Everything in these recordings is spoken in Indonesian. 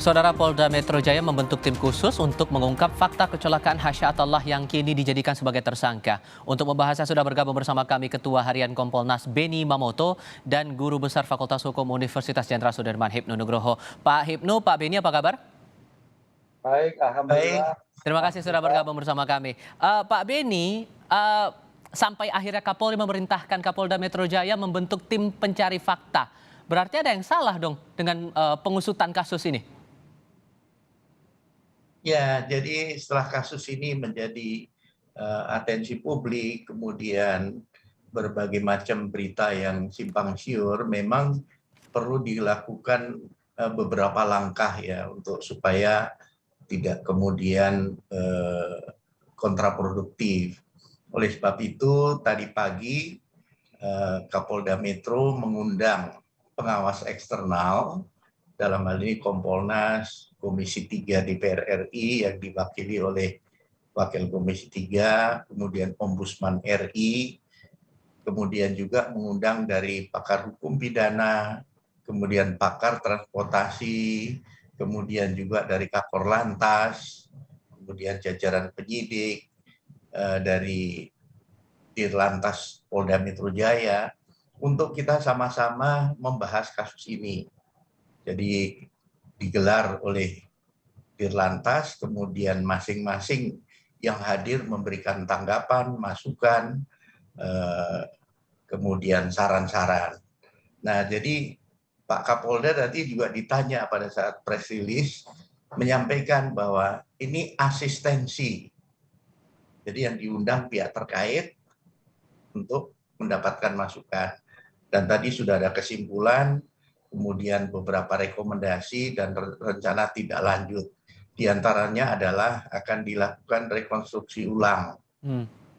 Saudara Polda Metro Jaya membentuk tim khusus untuk mengungkap fakta kecelakaan Hasya Attallah yang kini dijadikan sebagai tersangka. Untuk membahasnya sudah bergabung bersama kami Ketua Harian Kompolnas Beni Mamoto dan Guru Besar Fakultas Hukum Universitas Jenderal Sudirman Hipnu Nugroho. Pak Hipnu, Pak Beni apa kabar? Baik, alhamdulillah. Terima kasih sudah bergabung bersama kami. Pak Beni, sampai akhirnya Kapolri memerintahkan Kapolda Metro Jaya membentuk tim pencari fakta. Berarti ada yang salah dong dengan pengusutan kasus ini? Ya, jadi setelah kasus ini menjadi atensi publik, kemudian berbagai macam berita yang simpang siur, memang perlu dilakukan beberapa langkah ya untuk supaya tidak kemudian kontraproduktif. Oleh sebab itu, tadi pagi Kapolda Metro mengundang pengawas eksternal, dalam hal ini Kompolnas, Komisi 3 DPR RI yang diwakili oleh Wakil Komisi 3, kemudian Ombudsman RI, kemudian juga mengundang dari pakar hukum pidana, kemudian pakar transportasi, kemudian juga dari Kakor Lantas, kemudian jajaran penyidik dari Dirlantas Polda Metro Jaya, untuk kita sama-sama membahas kasus ini. Jadi digelar oleh Dirlantas, kemudian masing-masing yang hadir memberikan tanggapan, masukan, kemudian saran-saran. Nah, jadi Pak Kapolda tadi juga ditanya pada saat press release, menyampaikan bahwa ini asistensi. Jadi yang diundang pihak terkait untuk mendapatkan masukan. Dan tadi sudah ada kesimpulan, kemudian beberapa rekomendasi dan rencana tidak lanjut. Di antaranya adalah akan dilakukan rekonstruksi ulang.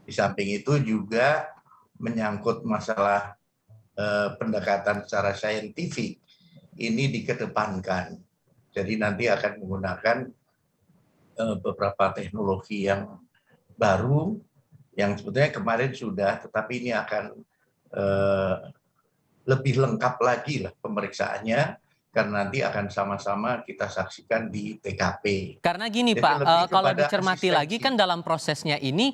Di samping itu juga menyangkut masalah pendekatan secara saintifik, ini dikedepankan. Jadi nanti akan menggunakan beberapa teknologi yang baru, yang sebetulnya kemarin sudah, tetapi ini akan lebih lengkap lagi lah pemeriksaannya, karena nanti akan sama-sama kita saksikan di TKP. Karena gini Pak, kalau dicermati lagi kan dalam prosesnya ini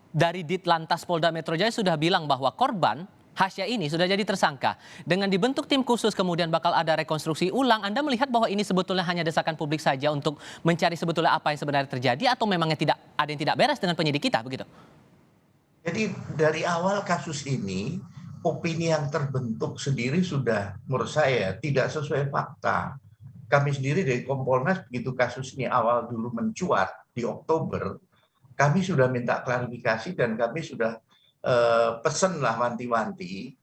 dari Ditlantas Polda Metro Jaya sudah bilang bahwa korban Hasya ini sudah jadi tersangka. Dengan dibentuk tim khusus kemudian bakal ada rekonstruksi ulang, Anda melihat bahwa ini sebetulnya hanya desakan publik saja untuk mencari sebetulnya apa yang sebenarnya terjadi, atau memangnya tidak ada yang tidak beres dengan penyidik kita begitu? Jadi dari awal kasus ini, opini yang terbentuk sendiri sudah menurut saya tidak sesuai fakta. Kami sendiri dari Kompolnas, begitu kasus ini awal dulu mencuat di Oktober, kami sudah minta klarifikasi dan kami sudah pesenlah wanti-wanti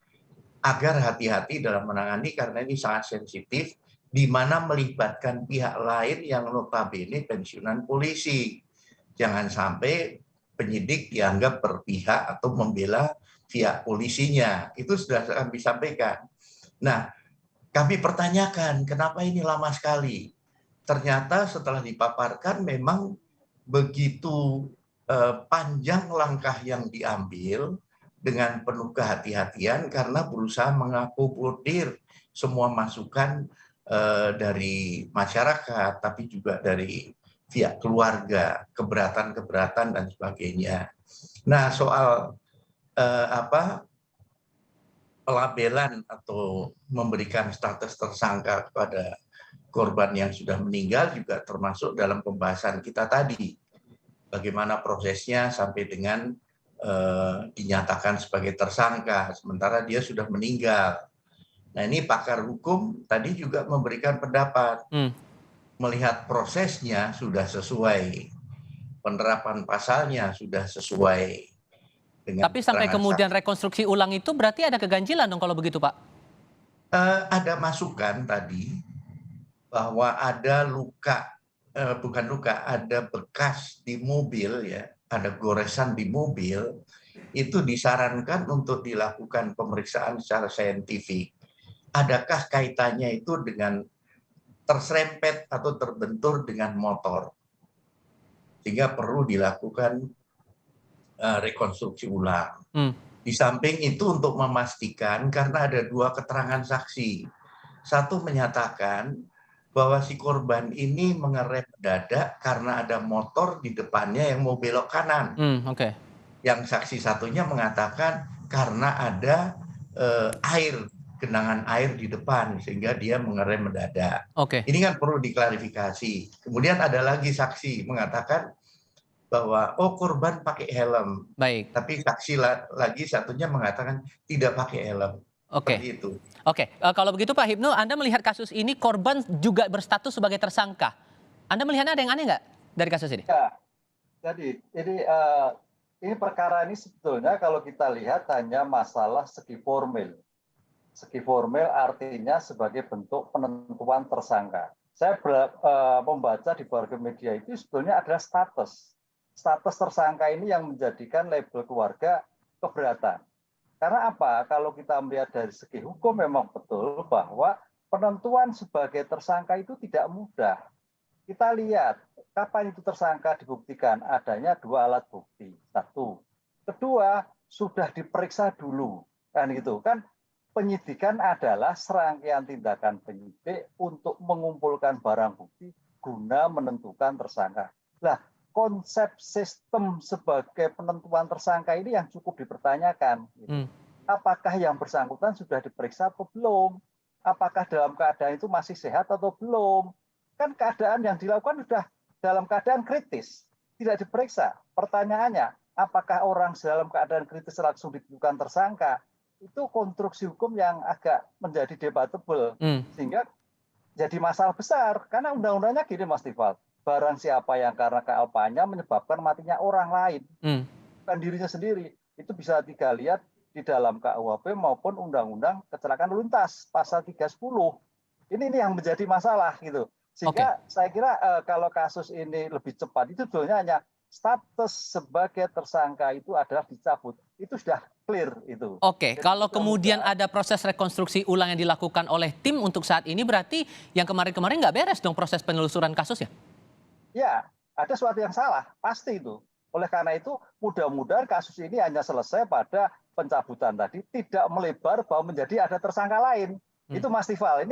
agar hati-hati dalam menangani, karena ini sangat sensitif, di mana melibatkan pihak lain yang notabene pensiunan polisi. Jangan sampai penyidik dianggap berpihak atau membela pihak polisinya. Itu sudah kami sampaikan. Nah, kami pertanyakan kenapa ini lama sekali. Ternyata setelah dipaparkan memang begitu panjang langkah yang diambil dengan penuh kehati-hatian, karena berusaha mengakomodir semua masukan dari masyarakat, tapi juga dari pihak keluarga, keberatan-keberatan dan sebagainya. Nah, soal pelabelan atau memberikan status tersangka kepada korban yang sudah meninggal juga termasuk dalam pembahasan kita tadi. Bagaimana prosesnya sampai dengan dinyatakan sebagai tersangka, sementara dia sudah meninggal. Nah, ini pakar hukum tadi juga memberikan pendapat. Melihat prosesnya sudah sesuai, penerapan pasalnya sudah sesuai dengan. Tapi sampai kemudian rekonstruksi ulang itu berarti ada keganjilan dong kalau begitu, Pak? Ada masukan tadi bahwa ada luka, bukan luka, ada bekas di mobil ya, ada goresan di mobil, itu disarankan untuk dilakukan pemeriksaan secara saintifik. Adakah kaitannya itu dengan terserempet atau terbentur dengan motor, sehingga perlu dilakukan rekonstruksi ulang. Di samping itu untuk memastikan, karena ada dua keterangan saksi. Satu menyatakan bahwa si korban ini mengerem mendadak karena ada motor di depannya yang mau belok kanan. Oke. Yang saksi satunya mengatakan karena ada genangan air di depan sehingga dia mengerem mendadak. Oke. Ini kan perlu diklarifikasi. Kemudian ada lagi saksi mengatakan bahwa korban pakai helm. Baik. Tapi saksi lagi satunya mengatakan tidak pakai helm. Oke. Seperti itu. Oke, kalau begitu Pak Hipnu, Anda melihat kasus ini korban juga berstatus sebagai tersangka. Anda melihatnya ada yang aneh nggak dari kasus ini? Ya, jadi ini perkara ini sebetulnya kalau kita lihat hanya masalah segi formil. Segi formil artinya sebagai bentuk penentuan tersangka. Saya membaca di berbagai media itu sebetulnya adalah status. Status tersangka ini yang menjadikan label keluarga keberatan. Karena apa? Kalau kita melihat dari segi hukum memang betul bahwa penentuan sebagai tersangka itu tidak mudah. Kita lihat kapan itu tersangka dibuktikan adanya 2 alat bukti. 1. Kedua, sudah diperiksa dulu. Kan gitu kan. Penyidikan adalah serangkaian tindakan penyidik untuk mengumpulkan barang bukti guna menentukan tersangka. Nah, konsep sistem sebagai penentuan tersangka ini yang cukup dipertanyakan. Apakah yang bersangkutan sudah diperiksa atau belum? Apakah dalam keadaan itu masih sehat atau belum? Kan keadaan yang dilakukan sudah dalam keadaan kritis, tidak diperiksa. Pertanyaannya, apakah orang dalam keadaan kritis langsung ditentukan tersangka? Itu konstruksi hukum yang agak menjadi debatable. Sehingga jadi masalah besar. Karena undang-undangnya gini Mas Tifal. Barang siapa yang karena kealpaannya menyebabkan matinya orang lain, bukan dirinya sendiri. Itu bisa lihat di dalam KUHP maupun Undang-Undang Kecelakaan Lalu Lintas pasal 310. Ini yang menjadi masalah gitu. Sehingga saya kira kalau kasus ini lebih cepat itu sebetulnya hanya status sebagai tersangka itu adalah dicabut. Itu sudah clear itu. Oke, kalau kemudian ada proses rekonstruksi ulang yang dilakukan oleh tim untuk saat ini berarti yang kemarin-kemarin nggak beres dong proses penelusuran kasusnya? Ya, ada sesuatu yang salah, pasti itu. Oleh karena itu, mudah-mudahan kasus ini hanya selesai pada pencabutan tadi, tidak melebar bahwa menjadi ada tersangka lain. Itu Mas Tifal. Ini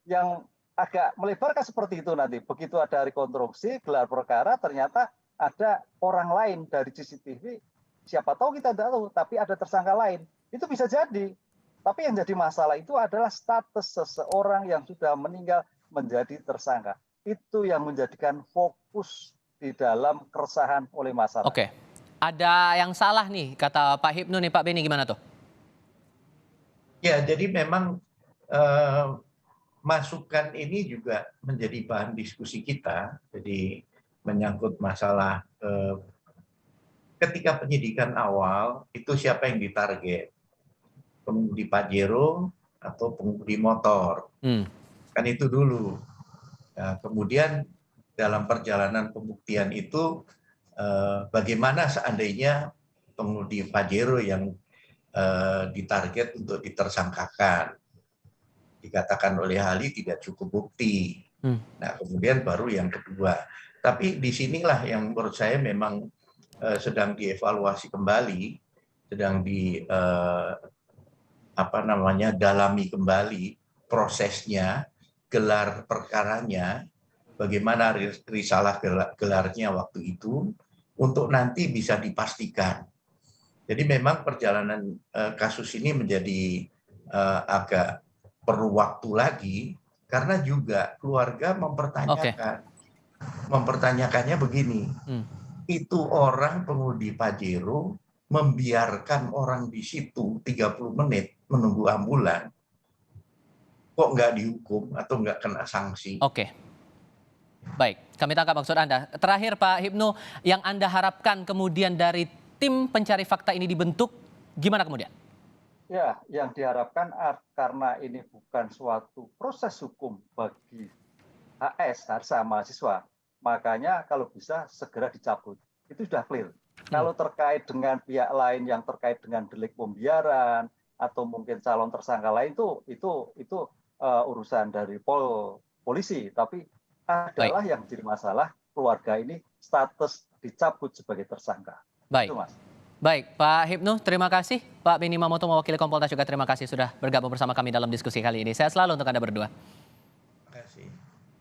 yang agak melebar kan seperti itu nanti. Begitu ada rekonstruksi, gelar perkara, ternyata ada orang lain dari CCTV. Siapa tahu kita tidak tahu, tapi ada tersangka lain. Itu bisa jadi. Tapi yang jadi masalah itu adalah status seseorang yang sudah meninggal menjadi tersangka. Itu yang menjadikan fokus di dalam keresahan oleh masyarakat. Oke, ada yang salah nih kata Pak Hipnu nih, Pak Beni gimana tuh? Ya, jadi memang masukan ini juga menjadi bahan diskusi kita. Jadi menyangkut masalah ketika penyidikan awal itu siapa yang ditarget, pengemudi Pajero atau pengemudi motor, kan itu dulu. Nah, kemudian dalam perjalanan pembuktian itu bagaimana seandainya pengemudi Pajero yang ditarget untuk ditersangkakan, dikatakan oleh ahli tidak cukup bukti. Nah, kemudian baru yang kedua. Tapi disinilah yang menurut saya memang sedang dievaluasi kembali, sedang dalami kembali prosesnya, gelar perkaranya, bagaimana risalah gelarnya waktu itu, untuk nanti bisa dipastikan. Jadi memang perjalanan kasus ini menjadi agak perlu waktu lagi, karena juga keluarga mempertanyakannya begini, itu orang pengemudi Pajero membiarkan orang di situ 30 menit menunggu ambulan, kok nggak dihukum atau nggak kena sanksi? Oke, baik, kami tangkap maksud Anda. Terakhir Pak Hipnu, yang Anda harapkan kemudian dari tim pencari fakta ini dibentuk, gimana kemudian? Ya, yang diharapkan karena ini bukan suatu proses hukum bagi HS, harsa mahasiswa, makanya kalau bisa segera dicabut. Itu sudah clear. Kalau terkait dengan pihak lain yang terkait dengan delik pembiaran atau mungkin calon tersangka lain itu urusan dari polisi, tapi adalah yang jadi masalah keluarga ini status dicabut sebagai tersangka. Baik. Itu, Mas. Baik, Pak Hipnu, terima kasih. Pak Beni Mamoto, mewakili Kompolnas juga terima kasih sudah bergabung bersama kami dalam diskusi kali ini. Sehat selalu untuk Anda berdua.